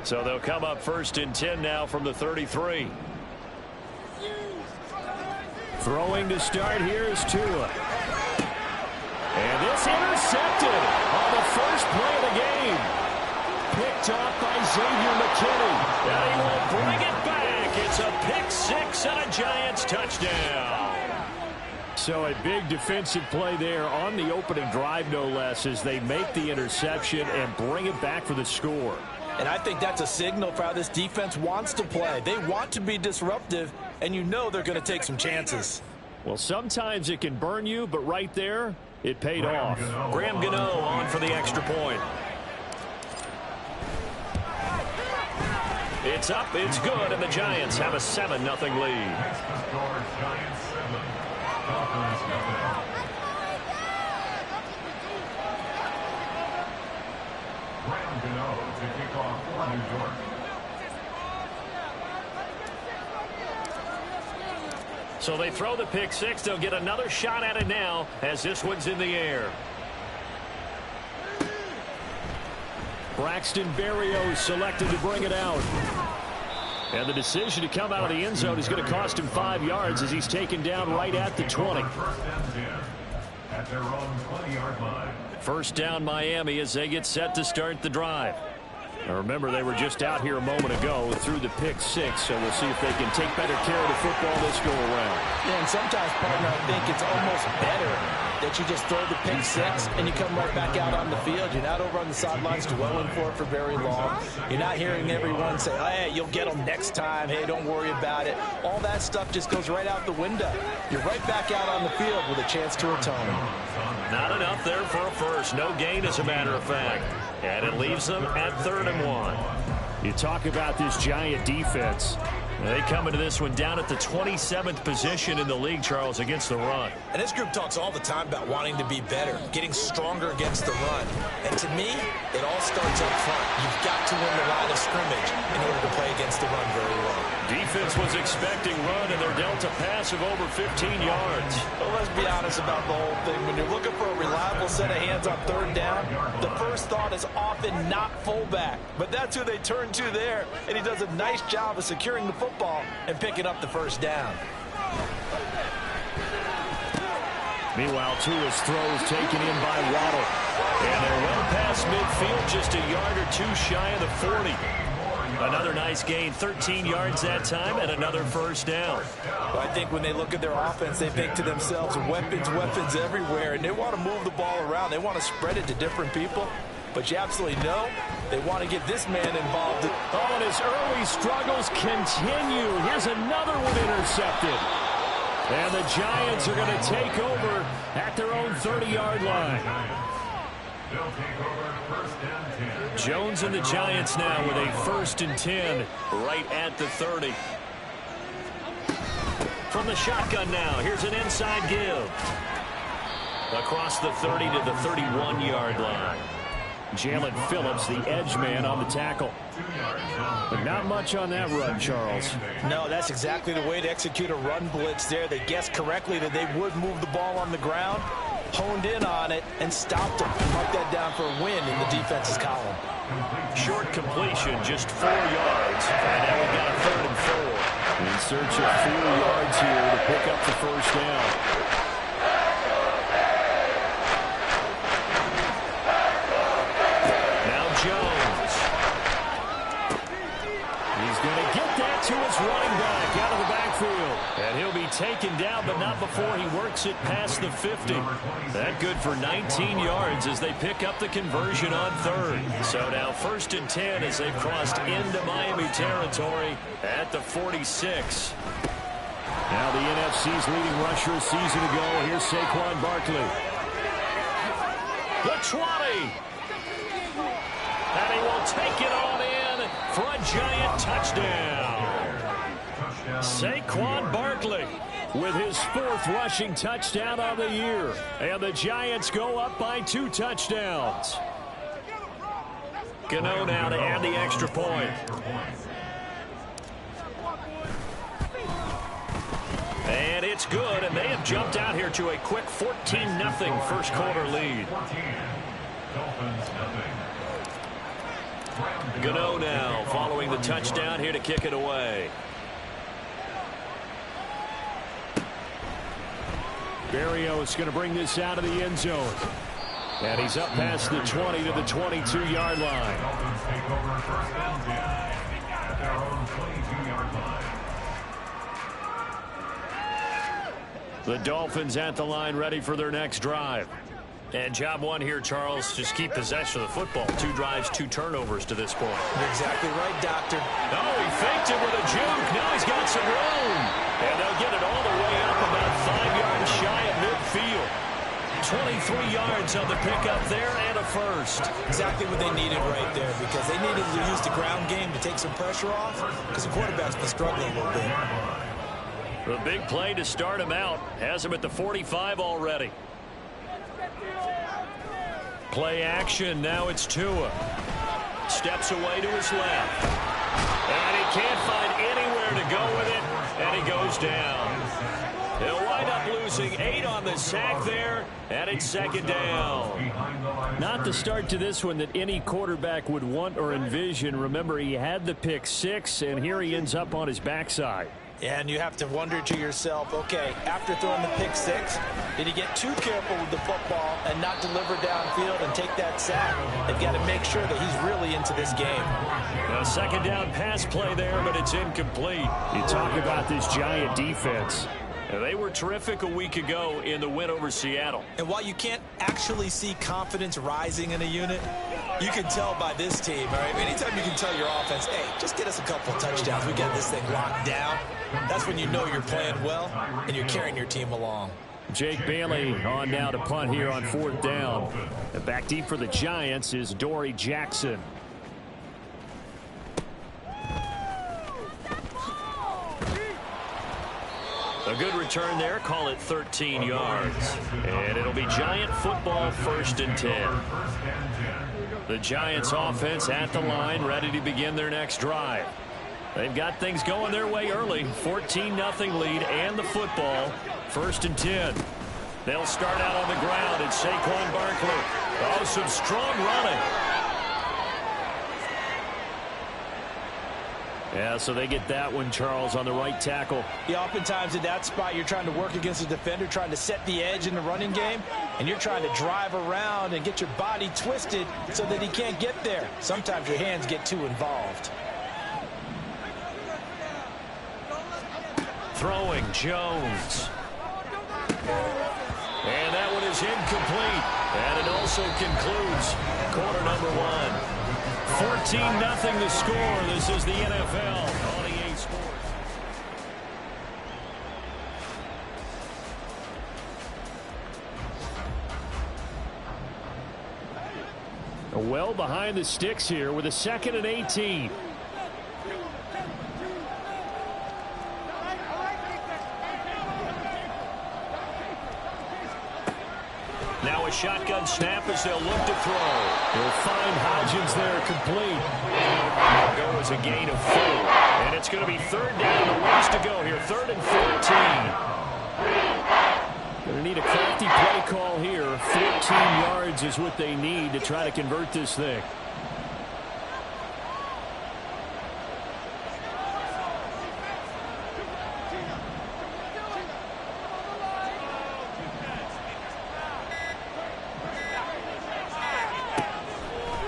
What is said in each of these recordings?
So they'll come up 1st and 10 now from the 33. Throwing to start here is Tua. And this intercepted on the first play of the game. Picked off by Xavier McKinney. And he will bring it back. It's a pick six and a Giants touchdown. So a big defensive play there on the opening drive, no less, as they make the interception and bring it back for the score. And I think that's a signal for how this defense wants to play. They want to be disruptive, and you know they're going to take some chances. Well, sometimes it can burn you, but right there, it paid off. Graham Gano on for the extra point. It's up, it's good, and the Giants have a 7-0 lead. Graham Gano to kick off for New York. So they throw the pick six. They'll get another shot at it now as this one's in the air. Braxton Berrios selected to bring it out. And the decision to come out of the end zone is going to cost him 5 yards as he's taken down right at the 20. At their own 20-yard line. First down Miami as they get set to start the drive. Now remember, they were just out here a moment ago through the pick six, so we'll see if they can take better care of the football this go around. Yeah, and sometimes, partner, I think it's almost better that you just throw the pick six and you come right back out on the field. You're not over on the sidelines dwelling for it for very long. You're not hearing everyone say, hey, you'll get them next time. Hey, don't worry about it. All that stuff just goes right out the window. You're right back out on the field with a chance to atone. Not enough there for a first. No gain, as a matter of fact. And it leaves them at 3rd and 1. You talk about this Giant defense. They come into this one down at the 27th position in the league, Charles, against the run. And this group talks all the time about wanting to be better, getting stronger against the run. And to me, it all starts up front. You've got to win the line of scrimmage in order to play against the run very well. Defense was expecting run, and they're dealt a pass of over 15 yards. Well, let's be honest about the whole thing. When you're looking for a reliable set of hands on 3rd down, the first thought is often not fullback. But that's who they turn to there, and he does a nice job of securing the football and picking up the first down. Meanwhile, Tua's throw is taken in by Waddle. And they're well past midfield, just a yard or two shy of the 40. Another nice gain, 13 yards that time, and another first down. Well, I think when they look at their offense, they think to themselves, weapons, weapons everywhere, and they want to move the ball around. They want to spread it to different people. But you absolutely know they want to get this man involved. Oh, and his early struggles continue. Here's another one intercepted. And the Giants are going to take over at their own 30-yard line. They'll take over 1st and 10. Jones and the Giants now with a 1st and 10 right at the 30. From the shotgun now, here's an inside give. Across the 30 to the 31-yard line. Jalen Phillips, the edge man, on the tackle. But not much on that run, Charles. No, that's exactly the way to execute a run blitz there. They guessed correctly that they would move the ball on the ground, honed in on it, and stopped them. Mark that down for a win in the defense's column. Short completion, just 4 yards. And now we've got a 3rd and 4. In search of 4 yards here to pick up the first down. Jones. He's going to get that to his running back out of the backfield. And he'll be taken down, but not before he works it past the 50. That good for 19 yards as they pick up the conversion on 3rd. So now 1st and 10 as they've crossed into Miami territory at the 46. Now the NFC's leading rusher a season ago. Here's Saquon Barkley. The 20. And he will take it on in for a Giant touchdown. Saquon Barkley with his 4th rushing touchdown of the year. And the Giants go up by 2 touchdowns. Gano now to add the extra point. And it's good, and they have jumped out here to a quick 14-0 first quarter lead. Gano now following the touchdown here to kick it away. Berrios going to bring this out of the end zone. And he's up past the 20 to the 22-yard line. Dolphins take over first and 10 at their own 22-yard line. The Dolphins at the line, ready for their next drive. And job one here, Charles, just keep possession of the football. 2 drives, 2 turnovers to this point. You're exactly right, Doctor. Oh, he faked it with a juke. Now he's got some room. And they'll get it all the way up about 5 yards shy of midfield. 23 yards on the pickup there and a first. Exactly what they needed right there, because they needed to use the ground game to take some pressure off, because the quarterback's been struggling a little bit. The big play to start him out has him at the 45 already. Play action. Now it's Tua. Steps away to his left. And he can't find anywhere to go with it. And he goes down. He'll wind up losing 8 on the sack there. And it's second down. Not the start to this one that any quarterback would want or envision. Remember, he had the pick 6, and here he ends up on his backside. And you have to wonder to yourself, okay, after throwing the pick 6, did he get too careful with the football and not deliver downfield and take that sack? They've got to make sure that he's really into this game. A second down pass play there, but it's incomplete. You talk about this Giant defense. They were terrific a week ago in the win over Seattle. And while you can't actually see confidence rising in a unit, you can tell by this team, all right? Anytime you can tell your offense, hey, just get us a couple of touchdowns, we got this thing locked down, that's when you know you're playing well and you're carrying your team along. Jake Bailey on now to punt here on 4th down. And back deep for the Giants is Dory Jackson. A good return there. Call it 13 yards. And it'll be Giant football, 1st and 10. The Giants offense at the line, ready to begin their next drive. They've got things going their way early. 14-0 lead and the football. 1st and 10. They'll start out on the ground. It's Saquon Barkley. Oh, some strong running. Yeah, so they get that one, Charles, on the right tackle. Yeah, oftentimes in that spot, you're trying to work against a defender, trying to set the edge in the running game, and you're trying to drive around and get your body twisted so that he can't get there. Sometimes your hands get too involved. Throwing, Jones. And that one is incomplete. And it also concludes quarter number 1. 14-0 the score. This is the NFL on EA Sports. Well behind the sticks here with a 2nd and 18. Now a shotgun snap as they'll look to throw. They'll find Hodgins there complete. They'll go as a gain of 4. And it's going to be 3rd down and a ways to go here. 3rd and 14. Going to need a crafty play call here. 14 yards is what they need to try to convert this thing.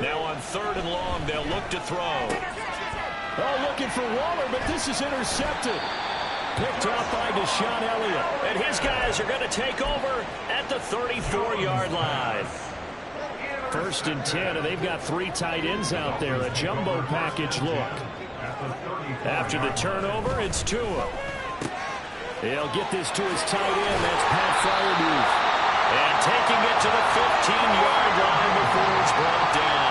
Now on 3rd and long, they'll look to throw. Oh, looking for Waller, but this is intercepted. Picked off by Deshaun Elliott. And his guys are going to take over at the 34-yard line. 1st and 10, and they've got 3 tight ends out there. A jumbo package look. After the turnover, it's Tua. He'll get this to his tight end. That's Pat Freiermuth. And taking it to the 15-yard line before it's brought down.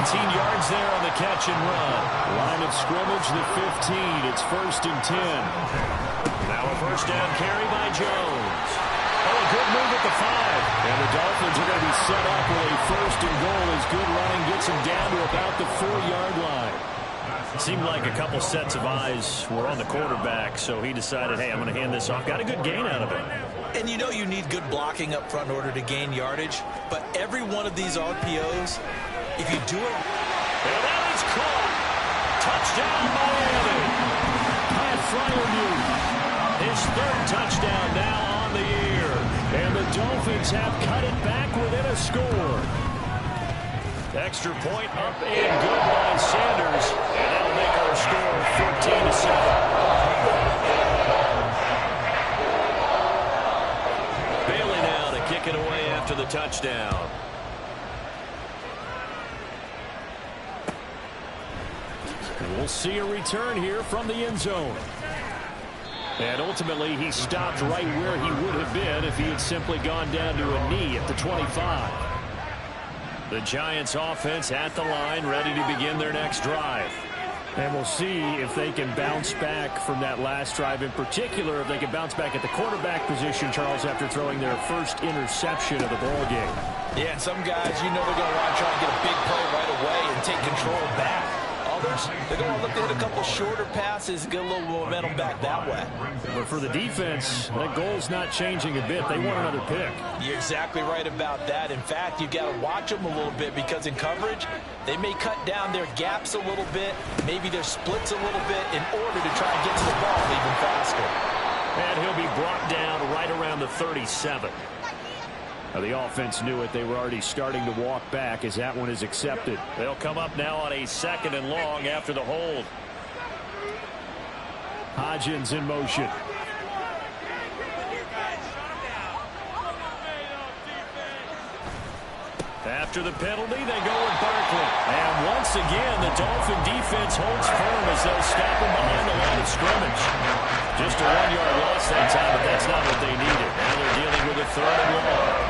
19 yards there on the catch and run. Line of scrimmage, the 15. It's 1st and 10. Now a 1st down carry by Jones. Oh, a good move at the 5. And the Dolphins are going to be set up with a 1st and goal as good running gets them down to about the 4-yard line. It seemed like a couple sets of eyes were on the quarterback, so he decided, hey, I'm going to hand this off. Got a good gain out of it. And you know you need good blocking up front in order to gain yardage, but every one of these RPOs If you do it... And that is caught. Touchdown, Miami. Pat Freiermuth, his third touchdown now on the year. And the Dolphins have cut it back within a score. Extra point up and good by Sanders. And that'll make our score 14-7. Bailey now to kick it away after the touchdown. And we'll see a return here from the end zone. And ultimately, he stopped right where he would have been if he had simply gone down to a knee at the 25. The Giants offense at the line, ready to begin their next drive. And we'll see if they can bounce back from that last drive. In particular, if they can bounce back at the quarterback position, Charles, after throwing their first interception of the ball game. Yeah, and some guys, you know they're going to want to try and get a big play right away and take control back. Others, they're going to look to hit a couple shorter passes and get a little momentum back that way. But for the defense, that goal's not changing a bit. They want another pick. You're exactly right about that. In fact, you've got to watch them a little bit because in coverage, they may cut down their gaps a little bit, maybe their splits a little bit in order to try and get to the ball even faster. And he'll be brought down right around the 37. Now, the offense knew it. They were already starting to walk back as that one is accepted. They'll come up now on a 2nd and long after the hold. Hodgins in motion. After the penalty, they go with Barkley. And once again, the Dolphin defense holds firm as they'll stop him behind the line of scrimmage. Just a 1-yard loss that time, but that's not what they needed. Now they're dealing with a 3rd and long.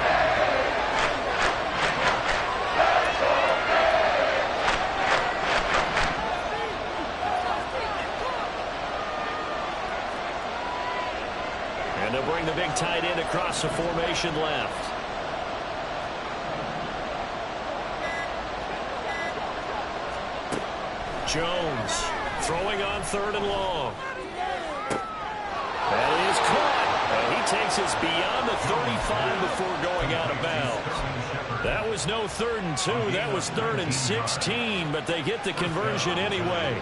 And they'll bring the big tight end across the formation left. Jones throwing on 3rd and long. That is caught. And he takes us beyond the 35 before going out of bounds. That was no 3rd and 2. That was 3rd and 16, but they get the conversion anyway.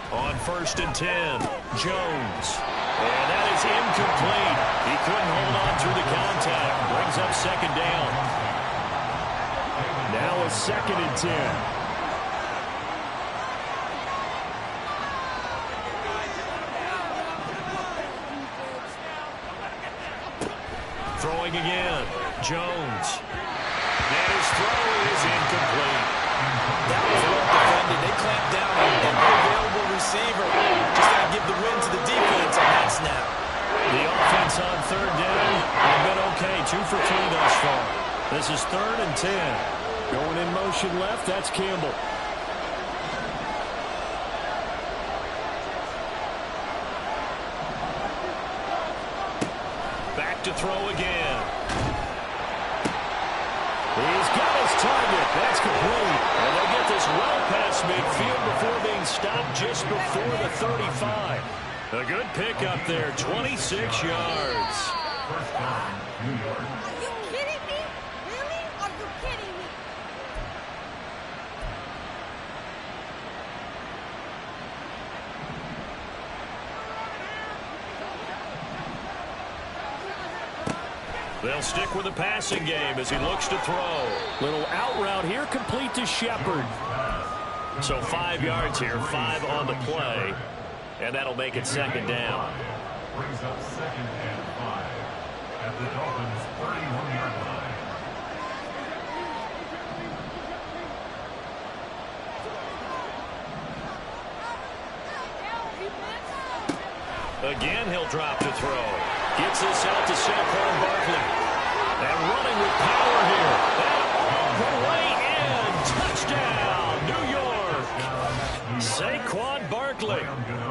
On 1st and 10, Jones. And that is incomplete. He couldn't hold on through the contact. Brings up 2nd down. Now a 2nd and 10. Throwing again. Jones. And his throw is incomplete. That was well defended. They clamped down on every available receiver. Just got to give the win to the defense on that snap. The offense on 3rd down have been okay. 2 for 3 thus far. This is 3rd and 10. Going in motion left, that's Campbell. Back to throw again. He's got his target. That's complete. And they'll get this well past midfield before being stopped just before the 35. A good pick up there, 26 yards. Are you kidding me? Really? Are you kidding me? They'll stick with the passing game as he looks to throw. Little out route here, complete to Shepard. So 5 yards here, 5 on the play. And that'll make it 2nd down. Brings up 2nd and 5 at the Dolphins' 31-yard line. Again, he'll drop to throw. Gets this out to Saquon Barkley. And running with power here. And all the way in. Touchdown, New York. Saquon Barkley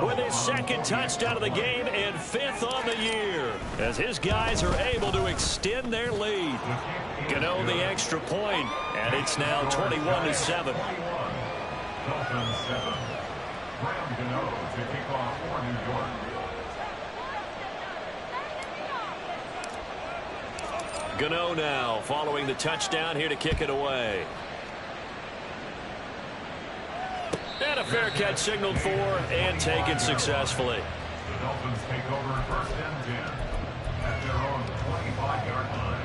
with his 2nd touchdown of the game and 5th on the year. As his guys are able to extend their lead. Gano the extra point, and it's now 21-7. Dolphins 7. Graham Gano to kick off for New York. Gano now following the touchdown here to kick it away. And a fair catch signaled for and taken successfully. The Dolphins take over first and 10 at their own 25-yard line.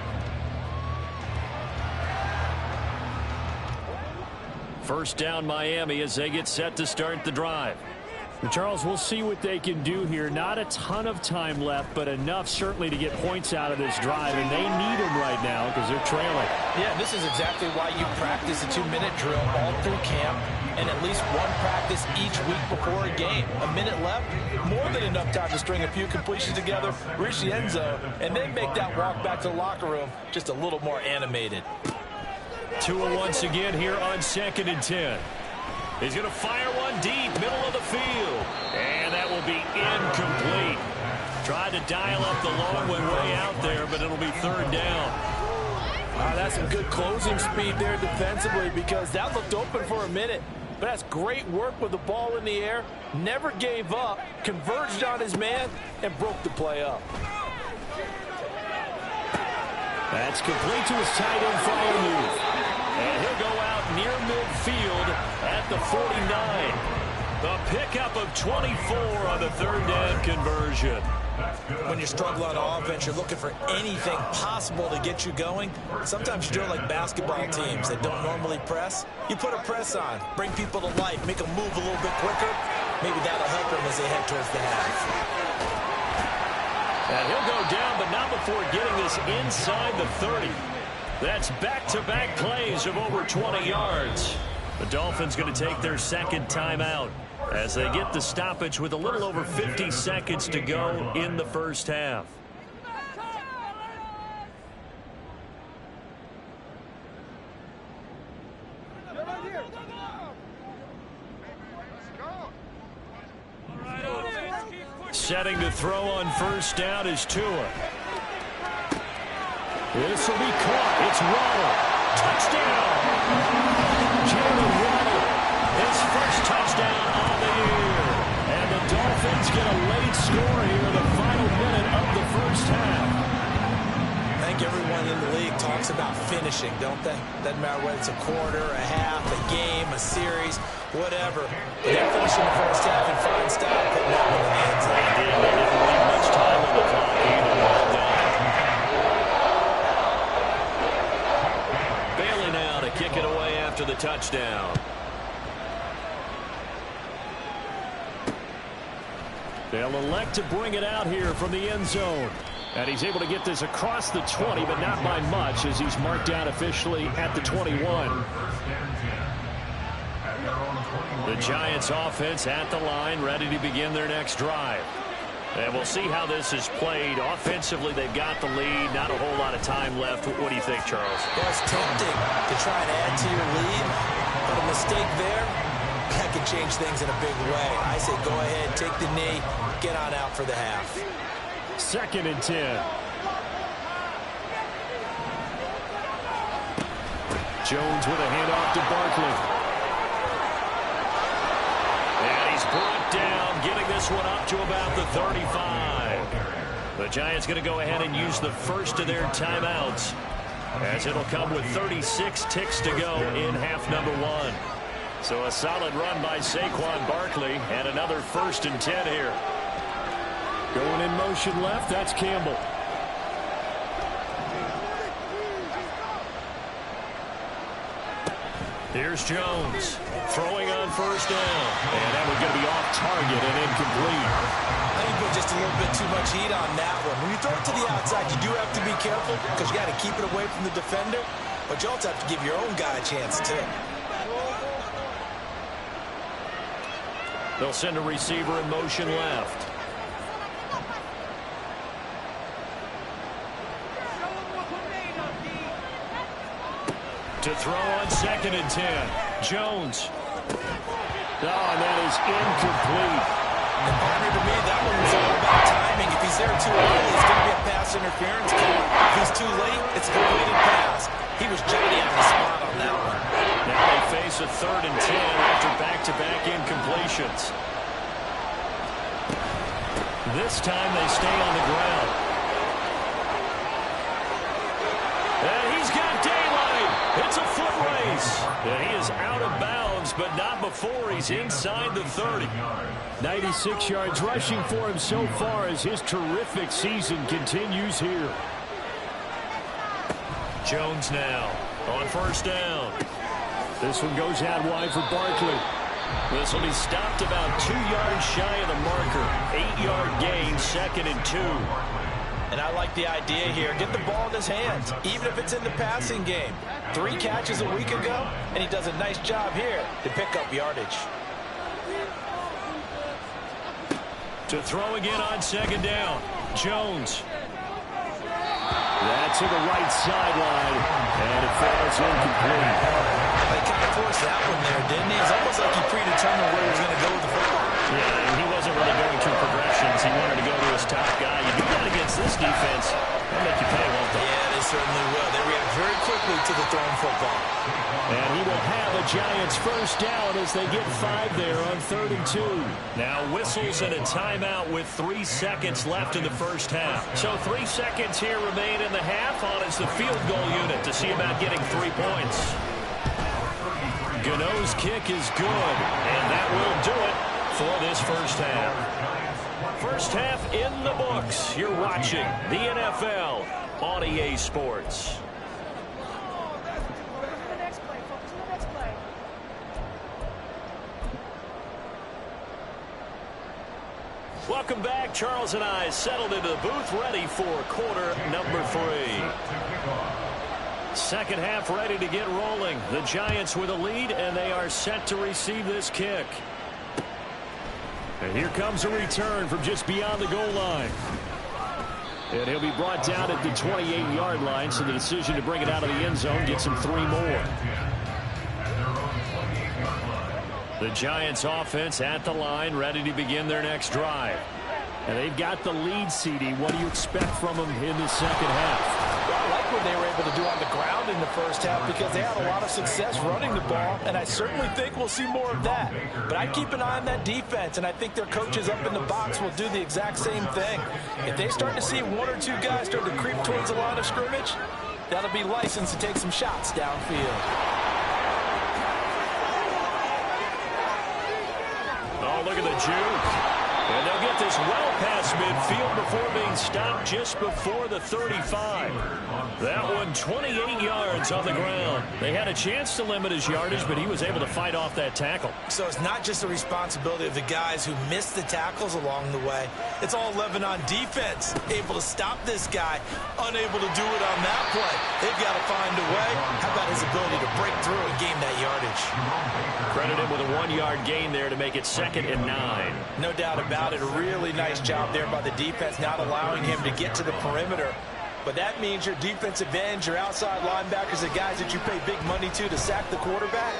First down Miami as they get set to start the drive. Charles, we'll see what they can do here. Not a ton of time left, but enough certainly to get points out of this drive, and they need them right now because they're trailing. Yeah, this is exactly why you practice a 2-minute drill all through camp and at least one practice each week before a game. A minute left, more than enough time to string a few completions together, reach the end zone, and then make that walk back to the locker room just a little more animated. Tua once again here on 2nd and 10. He's going to fire one deep, middle of the field. And that will be incomplete. Tried to dial up the long one way out there, but it'll be 3rd down. That's some good closing speed there defensively because that looked open for a minute. But that's great work with the ball in the air. Never gave up, converged on his man, and broke the play up. That's complete to his tight end Freiermuth. And he'll go out near midfield at the 49. The pickup of 24 on the 3rd down conversion. When you struggle on offense, you're looking for anything possible to get you going. Sometimes you do it like basketball teams that don't normally press. You put a press on, bring people to life, make them move a little bit quicker. Maybe that'll help them as they head towards the half. And he'll go down, but not before getting this inside the 30. That's back-to-back plays of over 20 yards. The Dolphins going to take their 2nd timeout as they get the stoppage with a little over 50 seconds to go in the first half. Setting to throw on 1st down is Tua. This will be caught. It's Waddle. Touchdown! Jalen Waddle, his first touchdown on the year. And the Dolphins get a late score here in the final minute of the first half. I think everyone in the league talks about finishing, don't they? Doesn't matter whether it's a quarter, a half, a game, a series, whatever. But they're finishing the first half in fine style, putting that one in the end zone. They didn't leave much time on the clock either. Bailey now to kick it away after the touchdown. They'll elect to bring it out here from the end zone. And he's able to get this across the 20, but not by much as he's marked down officially at the 21. The Giants offense at the line, ready to begin their next drive. And we'll see how this is played. Offensively, they've got the lead. Not a whole lot of time left. What do you think, Charles? Well, it's tempting to try and add to your lead, but a mistake there, that can change things in a big way. I say go ahead, take the knee, get on out for the half. 2nd and 10. Jones with a handoff to Barkley. And he's brought down, getting this one up to about the 35. The Giants going to go ahead and use the first of their timeouts, as it'll come with 36 ticks to go in half number 1. So a solid run by Saquon Barkley, and another 1st and 10 here. Going in motion left, that's Campbell. Here's Jones throwing on 1st down. And that one's going to be off target and incomplete. I think you put just a little bit too much heat on that one. When you throw it to the outside, you do have to be careful because you got to keep it away from the defender. But you also have to give your own guy a chance, too. They'll send a receiver in motion left. To throw on 2nd and 10. Jones. Oh, and that is incomplete. And partner, to me, that one was all about timing. If he's there too early, it's going to be a pass interference call. If he's too late, it's a completed pass. He was Johnny on the spot on that one. Now they face a 3rd and 10 after back-to-back incompletions. This time they stay on the ground. not before he's inside the 30. 96 yards rushing for him so far as his terrific season continues here. Jones now on first down. This one goes out wide for Barkley. This will be stopped about 2 yards shy of the marker. 8-yard gain, 2nd and 2. And I like the idea here. Get the ball in his hands, even if it's in the passing game. 3 catches a week ago, and he does a nice job here to pick up yardage. To throw again on 2nd down. Jones. That's to the right sideline, and it falls incomplete. They kind of forced that one there, didn't he? It's almost like he predetermined where he was going to go with the football. Yeah, and he wasn't really going through progressions. He wanted to go to his top guy. You do that against this defense, they'll make you pay, won't they? Yeah, they certainly will. They react very quickly to the thrown football. And he will have a Giants first down as they get 5 there on 3rd and 2. Now whistles and a timeout with 3 seconds left in the first half. So 3 seconds here remain in the half on as the field goal unit to see about getting 3 points. Gano's kick is good, and that will do it for this first half. First half in the books. You're watching the NFL on EA Sports. Welcome back. Charles and I settled into the booth, ready for quarter number 3. Second half ready to get rolling. The Giants with a lead, and they are set to receive this kick. And here comes a return from just beyond the goal line. And he'll be brought down at the 28-yard line, so the decision to bring it out of the end zone gets him 3 more. The Giants offense at the line, ready to begin their next drive. And they've got the lead, CD. What do you expect from them in the second half? Well, I like what they were able to do on the ground in the first half because they had a lot of success running the ball, and I certainly think we'll see more of that. But I keep an eye on that defense, and I think their coaches up in the box will do the exact same thing. If they start to see 1 or 2 guys start to creep towards the line of scrimmage, that'll be license to take some shots downfield. Oh, look at the juke. And they'll get this well past midfield before being stopped just before the 35. That one 28 yards on the ground. They had a chance to limit his yardage, but he was able to fight off that tackle. So it's not just the responsibility of the guys who missed the tackles along the way. It's all 11 on defense, able to stop this guy, unable to do it on that play. They've got to find a way. How about his ability to break through and gain that yardage? Credit him with a 1-yard gain there to make it 2nd and 9. No doubt about it. A really nice job there by the defense, not allowing him to get to the perimeter. But that means your defensive ends, your outside linebackers, the guys that you pay big money to sack the quarterback,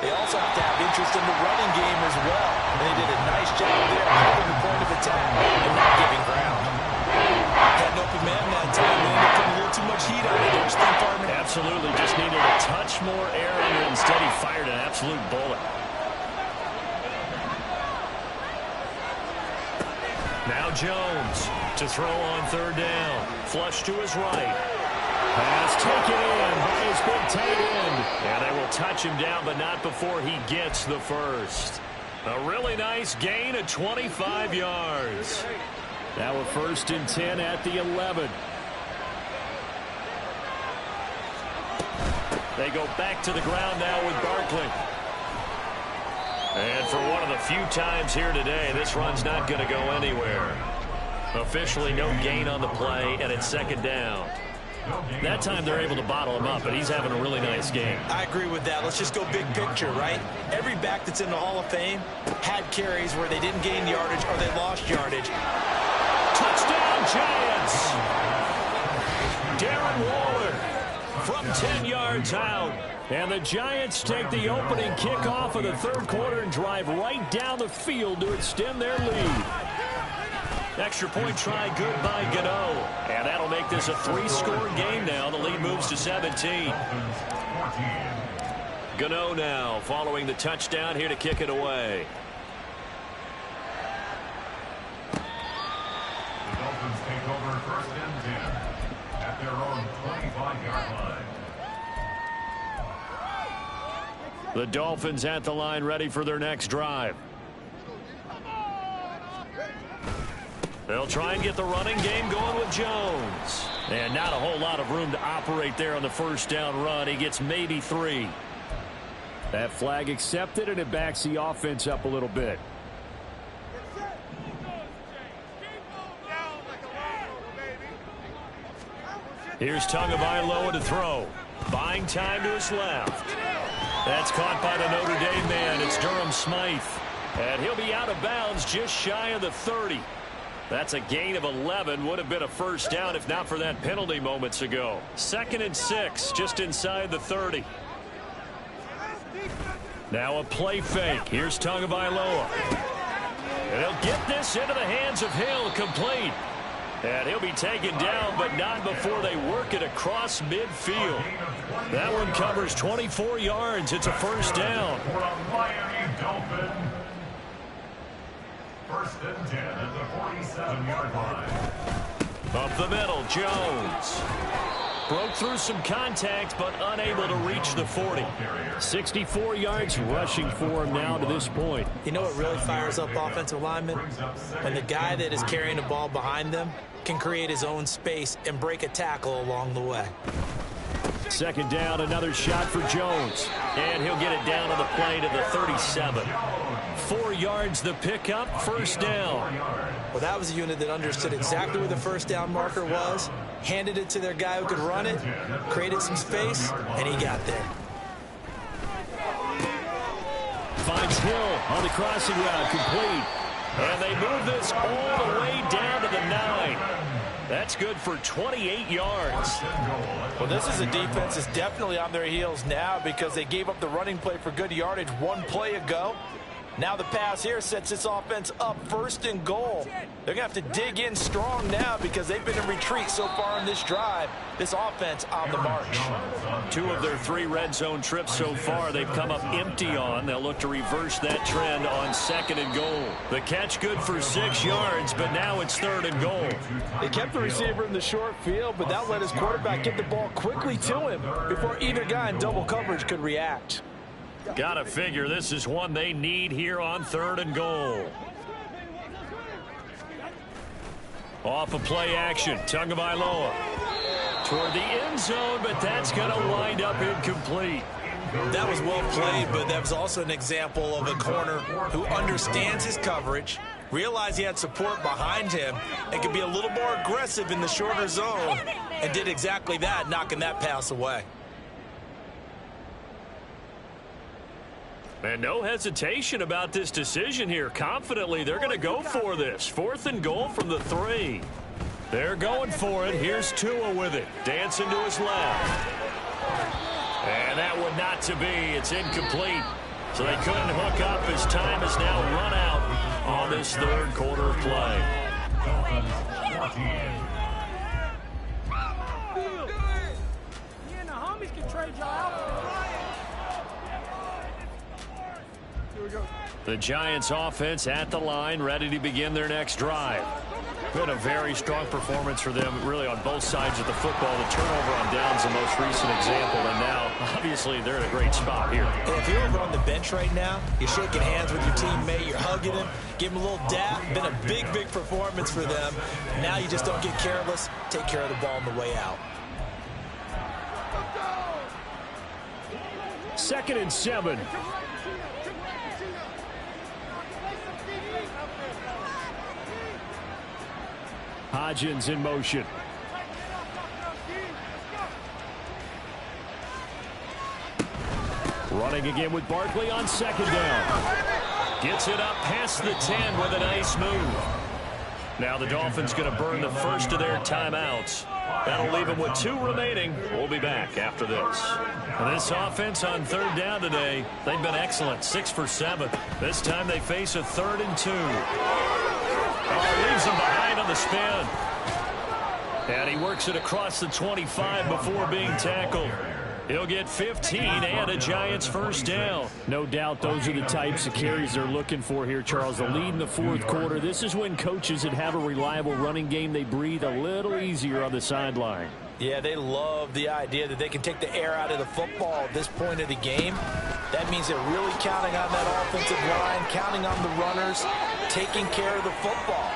they also have to have interest in the running game as well. And they did a nice job there holding the point of attack and not giving ground. Had an open man that time. They ended up putting a little too much heat on it there, Steve Partner. Absolutely. Just needed a touch more air under it. Instead, he fired an absolute bullet. Now Jones to throw on 3rd down. Flush to his right. Pass taken in by his big tight end. And they will touch him down, but not before he gets the first. A really nice gain of 25 yards. Now a 1st and 10 at the 11. They go back to the ground now with Barkley. And for one of the few times here today, this run's not going to go anywhere. Officially no gain on the play, and it's 2nd down. That time they're able to bottle him up, but he's having a really nice game. I agree with that. Let's just go big picture, right? Every back that's in the Hall of Fame had carries where they didn't gain yardage or they lost yardage. Touchdown, Giants! Darren Waller from 10 yards out. And the Giants take the opening kickoff of the 3rd quarter and drive right down the field to extend their lead. Extra point try good by Gano. And that'll make this a 3-score game now. The lead moves to 17. Gano now following the touchdown here to kick it away. The Dolphins take over 1st and 10 at their own 25-yard line. The Dolphins at the line ready for their next drive. They'll try and get the running game going with Jones. And not a whole lot of room to operate there on the first down run. He gets maybe 3. That flag accepted, and it backs the offense up a little bit. Here's Tagovailoa to throw. Buying time to his left. That's caught by the Notre Dame man. It's Durham Smythe. And he'll be out of bounds just shy of the 30. That's a gain of 11. Would have been a first down if not for that penalty moments ago. 2nd and 6, just inside the 30. Now a play fake. Here's Tagovailoa. And he'll get this into the hands of Hill, complete. And he'll be taken down, but not before they work it across midfield. That one covers 24 yards. It's a first down. Miami Dolphin. 1st and 10 at the 47-yard line. Up the middle, Jones. Broke through some contact, but unable to reach the 40. 64 yards rushing for him now to this point. You know what really fires up offensive linemen? When the guy that is carrying the ball behind them can create his own space and break a tackle along the way. 2nd down, another shot for Jones. And he'll get it down on the play to the 37. 4 yards the pickup, first down. Well, that was a unit that understood exactly where the first down marker was, handed it to their guy who could run it, created some space, and he got there. Finds Hill on the crossing route, complete. And they move this all the way down to the 9. That's good for 28 yards. Well, this is a defense that's definitely on their heels now because they gave up the running play for good yardage one play ago. Now the pass here sets this offense up 1st and goal. They're going to have to dig in strong now because they've been in retreat so far in this drive. This offense on the march. 2 of their 3 red zone trips so far they've come up empty on. They'll look to reverse that trend on 2nd and goal. The catch good for 6 yards, but now it's 3rd and goal. They kept the receiver in the short field, but that let his quarterback get the ball quickly to him before either guy in double coverage could react. Gotta figure this is one they need here on 3rd and goal. Off of play action, Tagovailoa toward the end zone, but that's going to wind up incomplete. That was well played, but that was also an example of a corner who understands his coverage, realized he had support behind him, and could be a little more aggressive in the shorter zone, and did exactly that, knocking that pass away. And no hesitation about this decision here. Confidently, they're going to go for this. 4th and goal from the 3. They're going for it. Here's Tua with it. Dancing to his left. And that one not to be. It's incomplete. So they couldn't hook up as time has now run out on this 3rd quarter of play. Me and the homies can trade y'all out. The Giants offense at the line, ready to begin their next drive. Been a very strong performance for them, really, on both sides of the football. The turnover on downs the most recent example, and now, obviously, they're in a great spot here. And if you're over on the bench right now, you're shaking hands with your teammate, you're hugging him, give him a little dap. Been a big, big performance for them. Now you just don't get careless. Take care of the ball on the way out. 2nd and 7. Hodgins in motion. Running again with Barkley on 2nd down. Gets it up past the 10 with a nice move. Now the Dolphins going to burn the first of their timeouts. That'll leave them with 2 remaining. We'll be back after this. This offense on 3rd down today, they've been excellent. 6 for 7. This time they face a 3rd and 2. Oh, leaves him behind on the spin. And he works it across the 25 before being tackled. He'll get 15 and a Giants first down. No doubt those are the types of carries they're looking for here, Charles. The lead in the 4th quarter. This is when coaches that have a reliable running game, they breathe a little easier on the sideline. Yeah, they love the idea that they can take the air out of the football at this point of the game. That means they're really counting on that offensive line, counting on the runners, taking care of the football.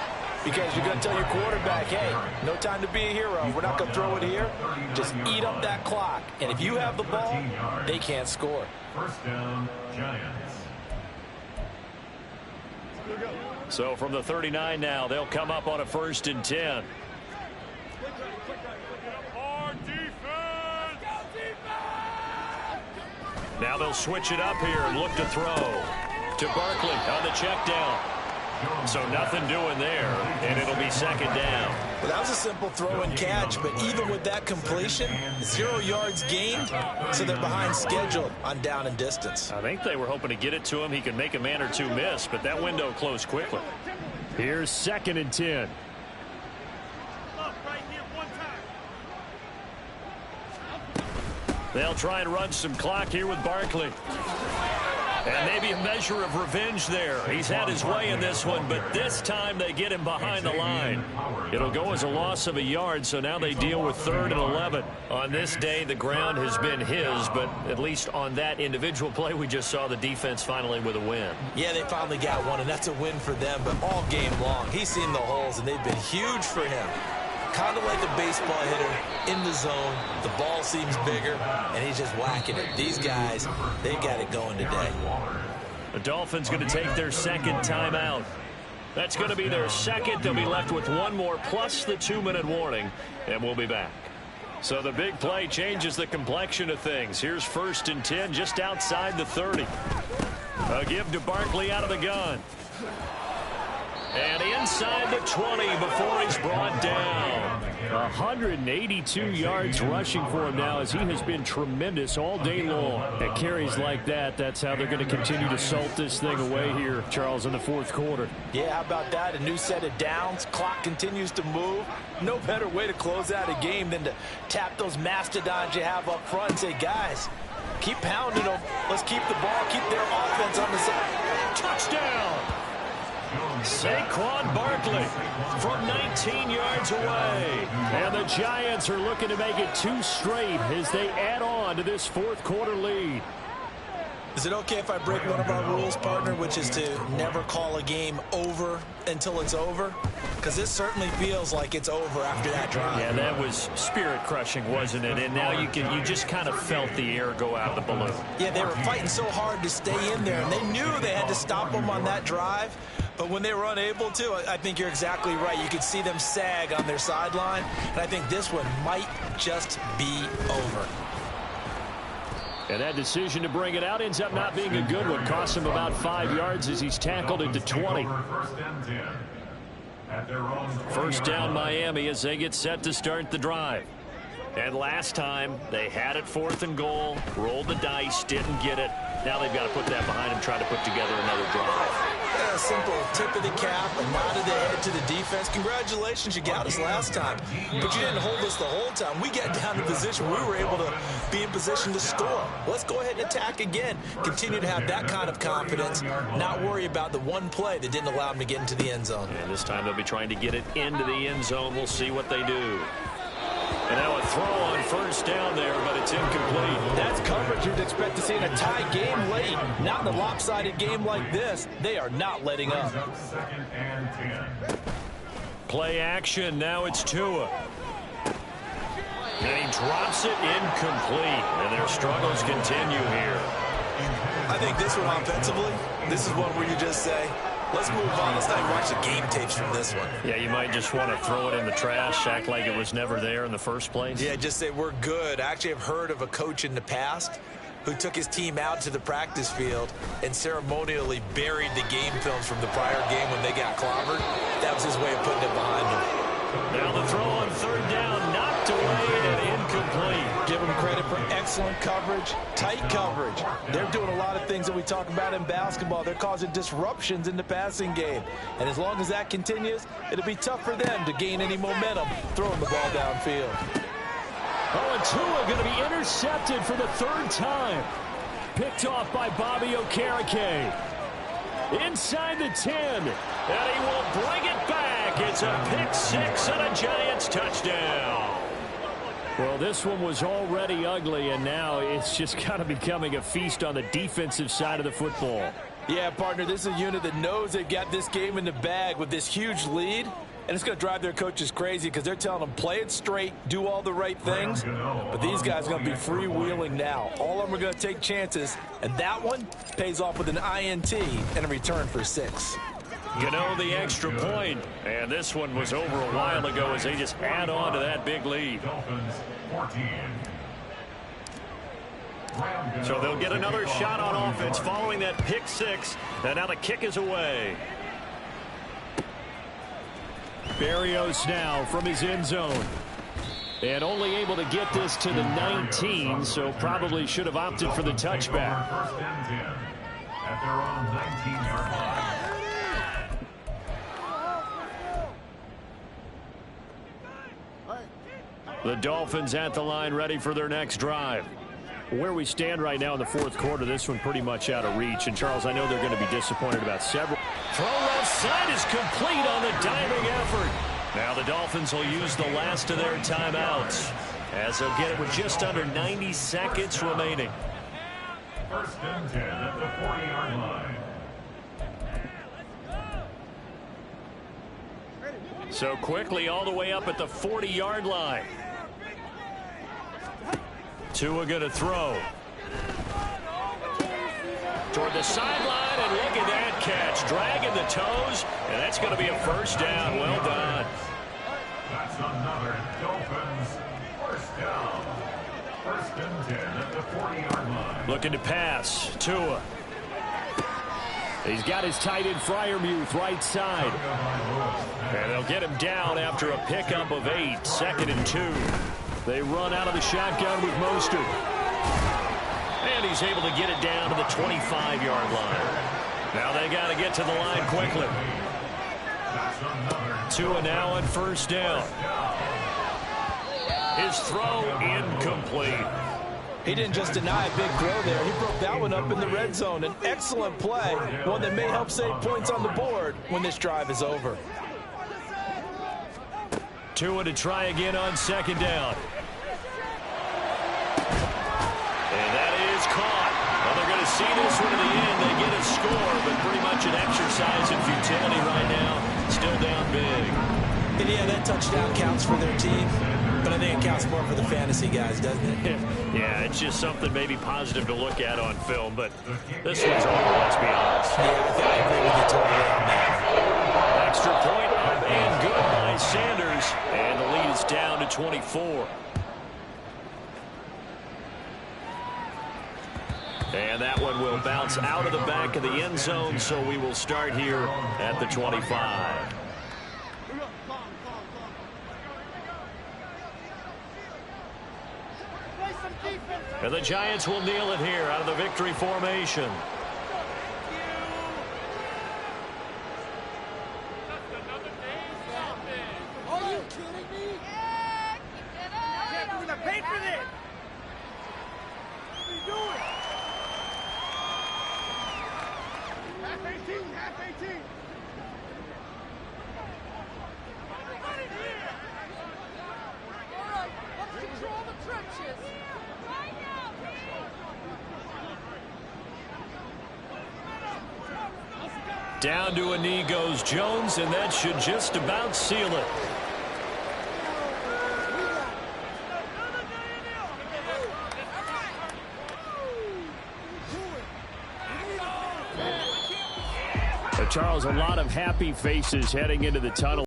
Because you're going to tell your quarterback, hey, no time to be a hero. We're not going to throw it here. Just eat up that clock. And if you have the ball, they can't score. First down, Giants. So from the 39 now, they'll come up on a 1st and 10. Now they'll switch it up here and look to throw to Barkley on the check down. So nothing doing there, and it'll be 2nd down. Well, that was a simple throw and catch, but even with that completion, 0 yards gained, so they're behind schedule on down and distance. I think they were hoping to get it to him. He could make a man or two miss, but that window closed quickly. Here's 2nd and 10. They'll try and run some clock here with Barkley. And maybe a measure of revenge there. He's had his way in this one, but this time they get him behind the line. It'll go as a loss of a yard, so now they deal with 3rd and 11. On this day, the ground has been his, but at least on that individual play, we just saw the defense finally with a win. Yeah, they finally got one, and that's a win for them, but all game long, he's seen the holes, and they've been huge for him. Kind of like a baseball hitter in the zone. The ball seems bigger, and he's just whacking it. These guys, they got it going today. The Dolphins going to take their 2nd timeout. That's going to be their 2nd. They'll be left with one more plus the 2-minute warning, and we'll be back. So the big play changes the complexion of things. Here's 1st and 10 just outside the 30. A give to Barkley out of the gun. And inside the 20 before he's brought down. 182 yards rushing for him now, as he has been tremendous all day long. At carries like that, that's how they're going to continue to salt this thing away here, Charles, in the 4th quarter. Yeah, how about that? A new set of downs. Clock continues to move. No better way to close out a game than to tap those mastodons you have up front and say, guys, keep pounding them. Let's keep the ball, keep their offense on the side. Touchdown! Saquon Barkley from 19 yards away. And the Giants are looking to make it 2 straight as they add on to this 4th quarter lead. Is it okay if I break one of our rules, partner, which is to never call a game over until it's over? Because this certainly feels like it's over after that drive. Yeah, that was spirit-crushing, wasn't it? And now you just kind of felt the air go out of the balloon. Yeah, they were fighting so hard to stay in there, and they knew they had to stop them on that drive. But when they were unable to, I think you're exactly right. You could see them sag on their sideline, and I think this one might just be over. And that decision to bring it out ends up not being a good one. Costs him about 5 yards as he's tackled into 20. 1st down Miami as they get set to start the drive. And last time they had it 4th and goal, rolled the dice, didn't get it. Now they've got to put that behind them, try to put together another drive. Yeah, a simple tip of the cap, a nod of the head to the defense. Congratulations, you got us last time, but you didn't hold us the whole time. We got down to position we were able to be in position to score. Let's go ahead and attack again. Continue to have that kind of confidence, not worry about the one play that didn't allow them to get into the end zone. And this time they'll be trying to get it into the end zone. We'll see what they do. And now a throw on 1st down there, but it's incomplete. That's coverage you'd expect to see in a tie game late. Not in a lopsided game like this. They are not letting up. 2nd and 10. Play action. Now it's Tua. And he drops it incomplete. And their struggles continue here. I think this one offensively, this is one where you just say, let's move on. Let's not even watch the game tapes from this one. Yeah, you might just want to throw it in the trash, act like it was never there in the first place. Yeah, just say we're good. I actually have heard of a coach in the past who took his team out to the practice field and ceremonially buried the game films from the prior game when they got clobbered. That was his way of putting it behind him. Now the throw on 3rd down, knocked away and incomplete. Give them credit for excellent coverage, tight coverage. They're doing a lot of things that we talk about in basketball. They're causing disruptions in the passing game. And as long as that continues, it'll be tough for them to gain any momentum throwing the ball downfield. Oh, and Tua going to be intercepted for the 3rd time. Picked off by Bobby Okereke. Inside the 10. And he will bring it back. It's a pick 6 and a Giants touchdown. Well, this one was already ugly, and now it's just kind of becoming a feast on the defensive side of the football. Yeah, partner, this is a unit that knows they've got this game in the bag with this huge lead, and it's going to drive their coaches crazy because they're telling them, play it straight, do all the right things, but these guys are going to be freewheeling now. All of them are going to take chances, and that one pays off with an INT and a return for 6. The extra point, and this one was over a while ago as they just add on to that big lead. Dolphins 14. So they'll get another shot on offense following that pick 6, and now the kick is away. Berrios now from his end zone. And only able to get this to the 19, so probably should have opted for the touchback. First and 10 at their own 19-yard line. The Dolphins at the line ready for their next drive. Where we stand right now in the fourth quarter, this one pretty much out of reach. And, Charles, I know they're going to be disappointed about several. Throw left side is complete on the diving effort. Now the Dolphins will use the last of their timeouts as they'll get it with just under 90 seconds remaining. First and 10 at the 40-yard line. So quickly all the way up at the 40-yard line. Tua going to throw. Toward the sideline, and look at that catch. Dragging the toes, and that's going to be a first down. Well done. That's another Dolphins first down. First and 10 at the 40-yard line. Looking to pass. Tua. He's got his tight end Freiermuth right side. And they'll get him down after a pickup of 8. 2nd and 2. They run out of the shotgun with Mostert. And he's able to get it down to the 25-yard line. Now they got to get to the line quickly. Tua now on first down. His throw incomplete. He didn't just deny a big throw there. He broke that one up in the red zone. An excellent play, one that may help save points on the board when this drive is over. Tua to try again on second down. And that is caught. Well, they're going to see this one to the end. They get a score, but pretty much an exercise in futility right now. Still down big. And yeah, that touchdown counts for their team, but I think it counts more for the fantasy guys, doesn't it? Yeah, it's just something maybe positive to look at on film, but this one's over, let's be honest. Yeah, I agree with you totally on that. Extra point up and good by Sanders, and the lead is down to 24. And that one will bounce out of the back of the end zone, so we will start here at the 25. And the Giants will kneel it here out of the victory formation. Are you kidding me? Yeah, we're gonna pay for this. What are you doing? Half 18, half 18. All right, let's control the trenches. Down to a knee goes Jones, and that should just about seal it. Charles, a lot of happy faces heading into the tunnel.